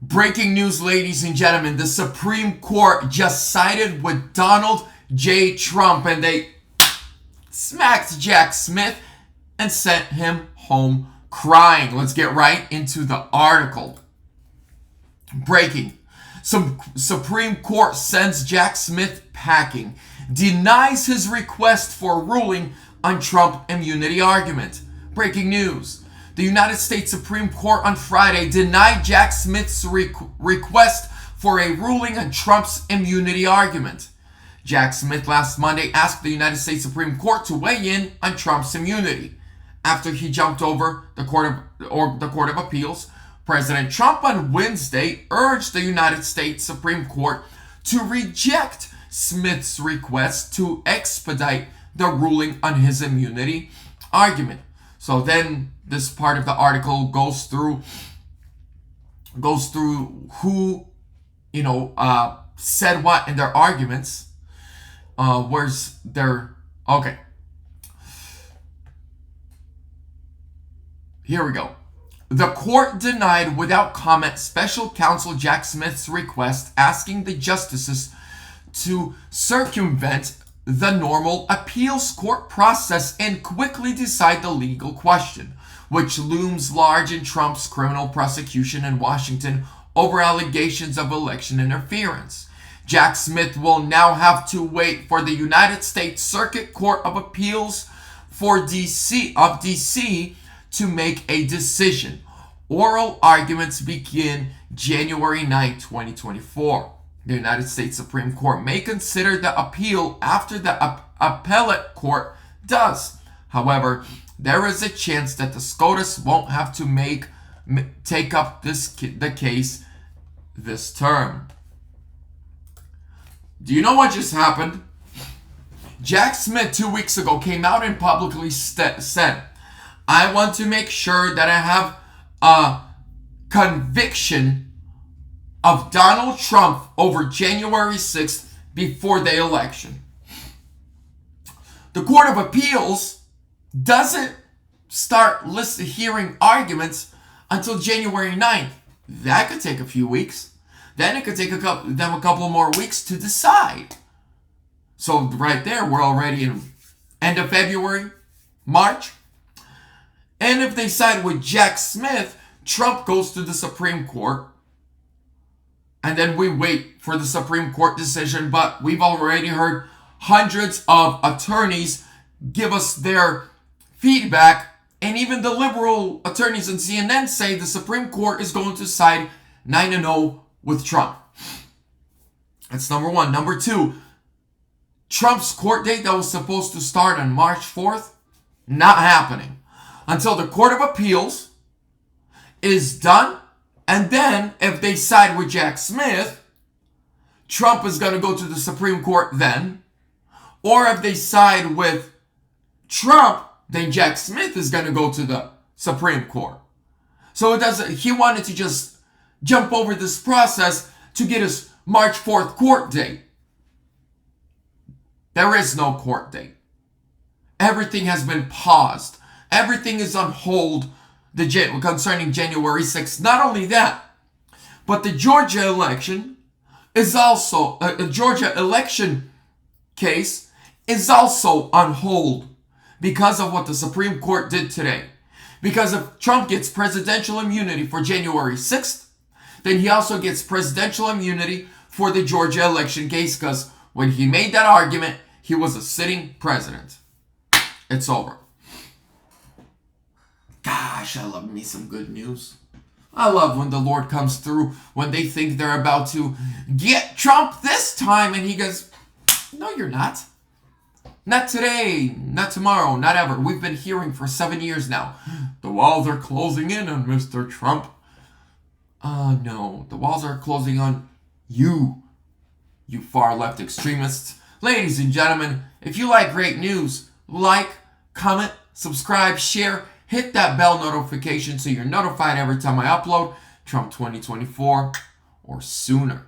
Breaking news, ladies and gentlemen. The Supreme Court just sided with Donald J. Trump, and they smacked Jack Smith and sent him home crying. Let's get right into the article. Breaking. Some Supreme Court sends Jack Smith packing. Denies his request for ruling on Trump immunity argument. Breaking news. The United States Supreme Court on Friday denied Jack Smith's request for a ruling on Trump's immunity argument. Jack Smith last Monday asked the United States Supreme Court to weigh in on Trump's immunity after he jumped over the Court of Appeals. President Trump on Wednesday urged the United States Supreme Court to reject Smith's request to expedite the ruling on his immunity argument. So then this part of the article goes through who, said what in their arguments. Where's their... Okay. Here we go. The court denied without comment special counsel Jack Smith's request asking the justices to circumvent the normal appeals court process and quickly decide the legal question, which looms large in Trump's criminal prosecution in Washington over allegations of election interference. Jack Smith will now have to wait for the United States Circuit Court of Appeals for DC to make a decision. Oral arguments begin January 9, 2024. The United States Supreme Court may consider the appeal after the appellate court does. However, there is a chance that the SCOTUS won't have to take up the case this term. Do you know what just happened? Jack Smith 2 weeks ago came out and publicly said, I want to make sure that I have a conviction of Donald Trump over January 6th before the election. The Court of Appeals doesn't start hearing arguments until January 9th. That could take a few weeks. Then it could take them a couple more weeks to decide. So right there, we're already in end of February, March. And if they side with Jack Smith, Trump goes to the Supreme Court. And then we wait for the Supreme Court decision. But we've already heard hundreds of attorneys give us their feedback. And even the liberal attorneys on CNN say the Supreme Court is going to side 9-0 with Trump. That's number one. Number two, Trump's court date that was supposed to start on March 4th, not happening until the Court of Appeals is done. And then if they side with Jack Smith, Trump is going to go to the Supreme Court then. Or if they side with Trump, then Jack Smith is going to go to the Supreme Court. So he wanted to just jump over this process to get his March 4th court date. There is no court date. Everything has been paused. Everything is on hold concerning January 6th. Not only that, but the Georgia election is also, a Georgia election case is also on hold because of what the Supreme Court did today. Because if Trump gets presidential immunity for January 6th, then he also gets presidential immunity for the Georgia election case, because when he made that argument, he was a sitting president. It's over. Gosh, I love me some good news. I love when the Lord comes through when they think they're about to get Trump this time, and he goes, no, you're not. Not today, not tomorrow, not ever. We've been hearing for 7 years now. The walls are closing in on Mr. Trump. No, the walls are closing on you far left extremists. Ladies and gentlemen, if you like great news, like, comment, subscribe, share, hit that bell notification so you're notified every time I upload Trump 2024 or sooner.